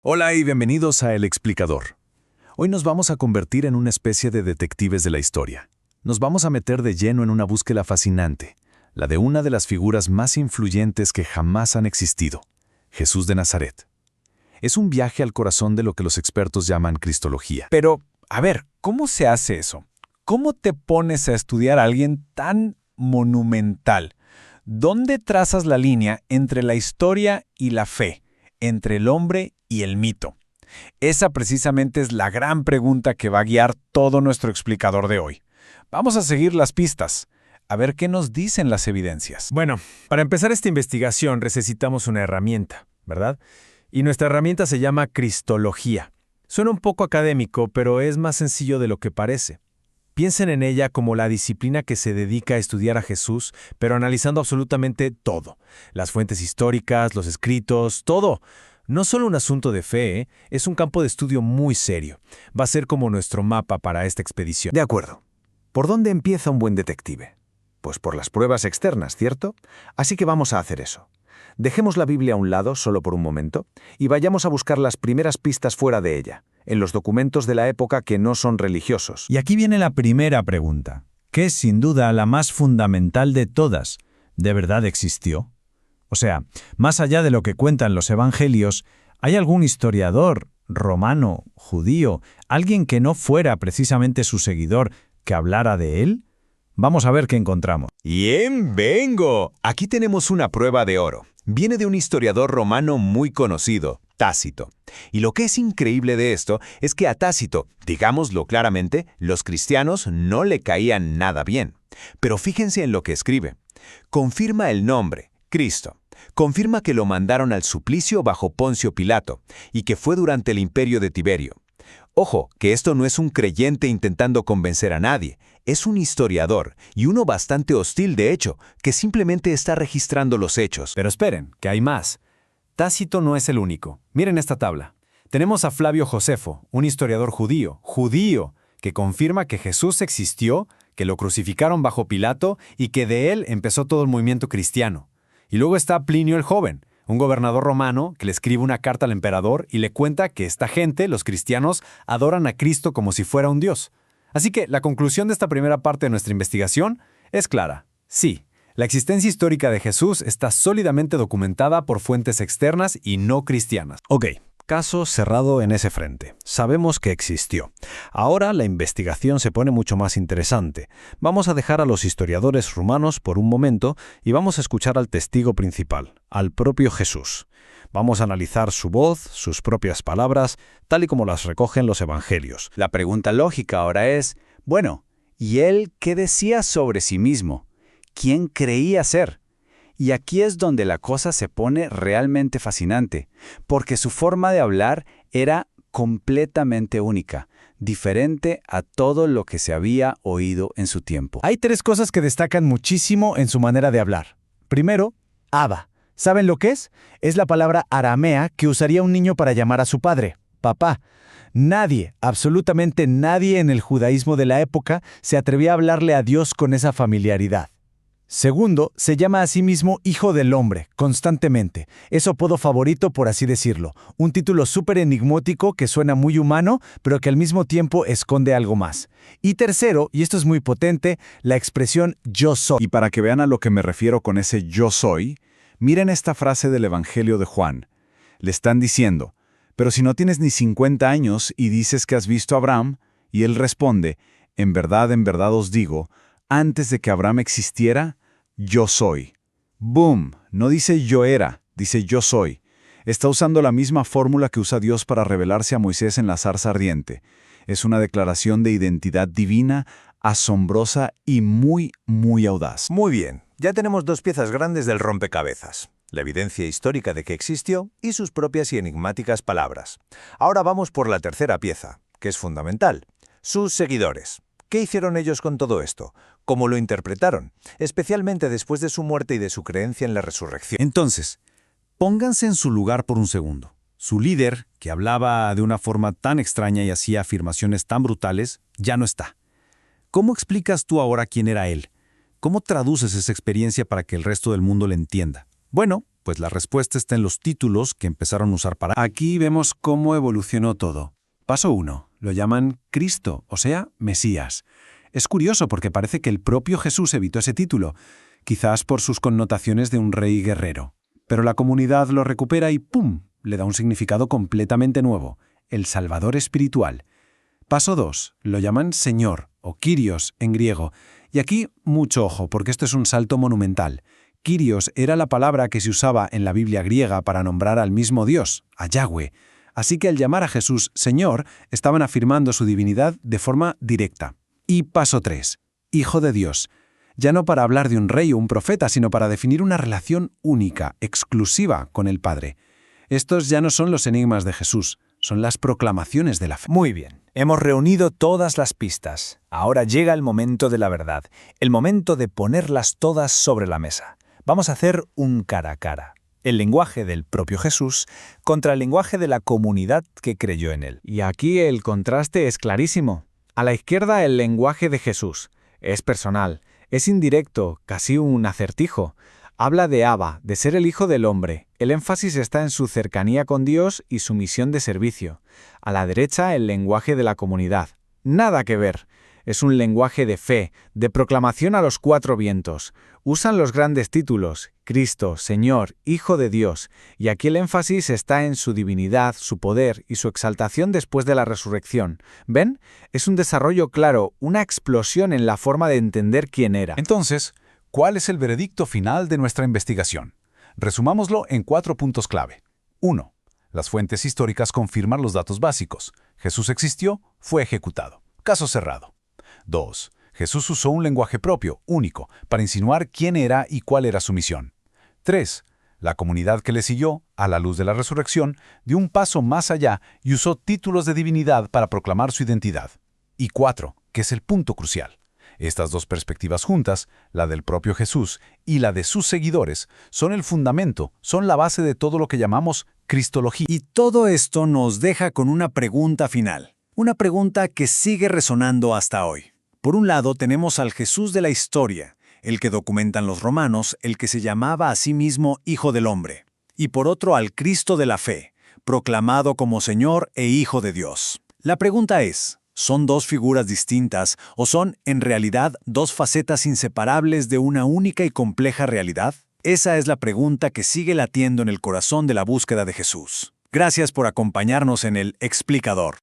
Hola y bienvenidos a El Explicador. Hoy nos vamos a convertir en una especie de detectives de la historia. Nos vamos a meter de lleno en una búsqueda fascinante, la de una de las figuras más influyentes que jamás han existido, Jesús de Nazaret. Es un viaje al corazón de lo que los expertos llaman cristología. Pero, a ver, ¿cómo se hace eso? ¿Cómo te pones a estudiar a alguien tan monumental? ¿Dónde trazas la línea entre la historia y la fe, entre el hombre y el mito? Esa precisamente es la gran pregunta que va a guiar todo nuestro explicador de hoy. Vamos a seguir las pistas, a ver qué nos dicen las evidencias. Bueno, para empezar esta investigación necesitamos una herramienta, ¿verdad? Y nuestra herramienta se llama cristología. Suena un poco académico, pero es más sencillo de lo que parece. Piensen en ella como la disciplina que se dedica a estudiar a Jesús, pero analizando absolutamente todo. Las fuentes históricas, los escritos, todo. No solo un asunto de fe, es un campo de estudio muy serio. Va a ser como nuestro mapa para esta expedición. De acuerdo. ¿Por dónde empieza un buen detective? Pues por las pruebas externas, ¿cierto? Así que vamos a hacer eso. Dejemos la Biblia a un lado solo por un momento y vayamos a buscar las primeras pistas fuera de ella, en los documentos de la época que no son religiosos. Y aquí viene la primera pregunta, que es sin duda la más fundamental de todas. ¿De verdad existió? O sea, más allá de lo que cuentan los evangelios, ¿hay algún historiador, romano, judío, alguien que no fuera precisamente su seguidor, que hablara de él? Vamos a ver qué encontramos. ¡Bien, vengo! Aquí tenemos una prueba de oro. Viene de un historiador romano muy conocido, Tácito. Y lo que es increíble de esto es que a Tácito, digámoslo claramente, los cristianos no le caían nada bien. Pero fíjense en lo que escribe. Confirma el nombre, Cristo. Confirma que lo mandaron al suplicio bajo Poncio Pilato y que fue durante el imperio de Tiberio. Ojo, que esto no es un creyente intentando convencer a nadie, es un historiador, y uno bastante hostil de hecho, que simplemente está registrando los hechos. Pero esperen, que hay más. Tácito no es el único. Miren esta tabla. Tenemos a Flavio Josefo, un historiador judío, que confirma que Jesús existió, que lo crucificaron bajo Pilato y que de él empezó todo el movimiento cristiano. Y luego está Plinio el Joven, un gobernador romano que le escribe una carta al emperador y le cuenta que esta gente, los cristianos, adoran a Cristo como si fuera un dios. Así que la conclusión de esta primera parte de nuestra investigación es clara. Sí, la existencia histórica de Jesús está sólidamente documentada por fuentes externas y no cristianas. Ok, caso cerrado en ese frente. Sabemos que existió. Ahora la investigación se pone mucho más interesante. Vamos a dejar a los historiadores romanos por un momento y vamos a escuchar al testigo principal, al propio Jesús. Vamos a analizar su voz, sus propias palabras, tal y como las recogen los evangelios. La pregunta lógica ahora es, bueno, ¿y él qué decía sobre sí mismo? ¿Quién creía ser? Y aquí es donde la cosa se pone realmente fascinante, porque su forma de hablar era completamente única, diferente a todo lo que se había oído en su tiempo. Hay tres cosas que destacan muchísimo en su manera de hablar. Primero, Abba. ¿Saben lo que es? Es la palabra aramea que usaría un niño para llamar a su padre, papá. Nadie, absolutamente nadie en el judaísmo de la época se atrevía a hablarle a Dios con esa familiaridad. Segundo, se llama a sí mismo Hijo del Hombre, constantemente. Es su apodo favorito, por así decirlo. Un título súper enigmático que suena muy humano, pero que al mismo tiempo esconde algo más. Y tercero, y esto es muy potente, la expresión yo soy. Y para que vean a lo que me refiero con ese yo soy, miren esta frase del Evangelio de Juan. Le están diciendo, pero si no tienes ni 50 años y dices que has visto a Abraham, y él responde, en verdad os digo, antes de que Abraham existiera, yo soy. ¡Boom! No dice yo era, dice yo soy. Está usando la misma fórmula que usa Dios para revelarse a Moisés en la zarza ardiente. Es una declaración de identidad divina, asombrosa y muy, muy audaz. Muy bien, ya tenemos dos piezas grandes del rompecabezas. La evidencia histórica de que existió y sus propias y enigmáticas palabras. Ahora vamos por la tercera pieza, que es fundamental. Sus seguidores. ¿Qué hicieron ellos con todo esto? ¿Cómo lo interpretaron? Especialmente después de su muerte y de su creencia en la resurrección. Entonces, pónganse en su lugar por un segundo. Su líder, que hablaba de una forma tan extraña y hacía afirmaciones tan brutales, ya no está. ¿Cómo explicas tú ahora quién era él? ¿Cómo traduces esa experiencia para que el resto del mundo le entienda? Bueno, Pues la respuesta está en los títulos que empezaron a usar para... Aquí vemos cómo evolucionó todo. Paso 1. Lo llaman Cristo, o sea, Mesías. Es curioso porque parece que el propio Jesús evitó ese título, quizás por sus connotaciones de un rey guerrero. Pero la comunidad lo recupera y ¡pum!, le da un significado completamente nuevo, el Salvador espiritual. Paso 2. Lo llaman Señor, o Kyrios en griego. Y aquí mucho ojo, porque esto es un salto monumental. Kyrios era la palabra que se usaba en la Biblia griega para nombrar al mismo Dios, a Yahweh. Así que al llamar a Jesús Señor, estaban afirmando su divinidad de forma directa. Y paso 3. Hijo de Dios. Ya no para hablar de un rey o un profeta, sino para definir una relación única, exclusiva con el Padre. Estos ya no son los enigmas de Jesús, son las proclamaciones de la fe. Muy bien, hemos reunido todas las pistas. Ahora llega el momento de la verdad, el momento de ponerlas todas sobre la mesa. Vamos a hacer un cara a cara. El lenguaje del propio Jesús contra el lenguaje de la comunidad que creyó en él. Y aquí el contraste es clarísimo. A la izquierda el lenguaje de Jesús. Es personal, es indirecto, casi un acertijo. Habla de Abba, de ser el Hijo del Hombre. El énfasis está en su cercanía con Dios y su misión de servicio. A la derecha, el lenguaje de la comunidad. Nada que ver. Es un lenguaje de fe, de proclamación a los cuatro vientos. Usan los grandes títulos, Cristo, Señor, Hijo de Dios, y aquí el énfasis está en su divinidad, su poder y su exaltación después de la resurrección. ¿Ven? Es un desarrollo claro, una explosión en la forma de entender quién era. Entonces, ¿cuál es el veredicto final de nuestra investigación? Resumámoslo en 4 puntos clave. 1. Las fuentes históricas confirman los datos básicos. Jesús existió, fue ejecutado. Caso cerrado. 2. Jesús usó un lenguaje propio, único, para insinuar quién era y cuál era su misión. 3. La comunidad que le siguió, a la luz de la resurrección, dio un paso más allá y usó títulos de divinidad para proclamar su identidad. Y 4, que es el punto crucial. Estas dos perspectivas juntas, la del propio Jesús y la de sus seguidores, son el fundamento, son la base de todo lo que llamamos cristología. Y todo esto nos deja con una pregunta final. Una pregunta que sigue resonando hasta hoy. Por un lado tenemos al Jesús de la historia, el que documentan los romanos, el que se llamaba a sí mismo Hijo del Hombre. Y por otro al Cristo de la fe, proclamado como Señor e Hijo de Dios. La pregunta es, ¿son dos figuras distintas o son, en realidad, dos facetas inseparables de una única y compleja realidad? Esa es la pregunta que sigue latiendo en el corazón de la búsqueda de Jesús. Gracias por acompañarnos en El Explicador.